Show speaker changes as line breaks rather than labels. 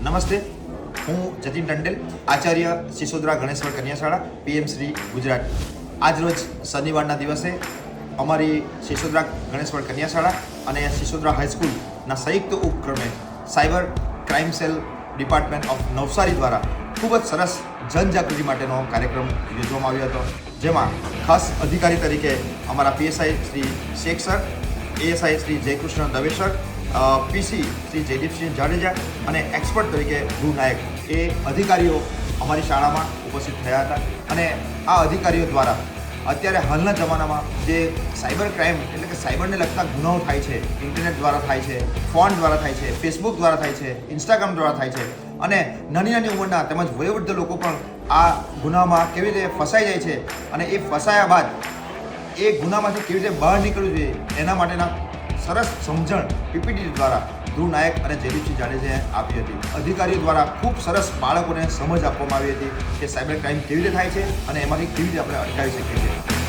નમસ્તે, હું જતીન ટંડેલ, આચાર્ય સિસોદરા ગણેશ્વર કન્યા શાળા, PM શ્રી ગુજરાત. આજરોજ શનિવારના દિવસે અમારી સિસોદરા ગણેશ્વર કન્યા શાળા અને સિસોદરા હાઈસ્કૂલના સંયુક્ત ઉપક્રમે cyber crime cell department of Navsari દ્વારા ખૂબ જ સરસ જનજાગૃતિ માટેનો કાર્યક્રમ યોજવામાં આવ્યો હતો, જેમાં ખાસ અધિકારી તરીકે અમારા PSI Shri Sheikh sir, ASI Shri Jaykrishna Dave sir, PC Shri Jaydeepsinh Jadeja અને એક્સપર્ટ તરીકે ધ્રુવ નાયક એ અધિકારીઓ અમારી શાળામાં ઉપસ્થિત થયા હતા. અને આ અધિકારીઓ દ્વારા અત્યારે હાલના જમાનામાં જે સાયબર ક્રાઇમ એટલે કે સાયબરને લગતા ગુનાઓ થાય છે, ઇન્ટરનેટ દ્વારા થાય છે, ફોન દ્વારા થાય છે, ફેસબુક દ્વારા થાય છે, ઇન્સ્ટાગ્રામ દ્વારા થાય છે, અને નાની નાની ઉંમરના તેમજ વયોવૃદ્ધ લોકો પણ આ ગુનામાં કેવી રીતે ફસાઈ જાય છે અને એ ફસાયા બાદ એ ગુનામાંથી કેવી રીતે બહાર નીકળવું જોઈએ એના માટેના સરસ સમજણ PPT દ્વારા ધ્રુવ નાયક અને જયદીપસિંહ જાડેજાએ આપી હતી. અધિકારીઓ દ્વારા ખૂબ સરસ બાળકોને સમજ આપવામાં આવી હતી કે સાયબર ક્રાઇમ કેવી રીતે થાય છે અને એમાંથી કેવી રીતે આપણે અટકાવી શકીએ છીએ.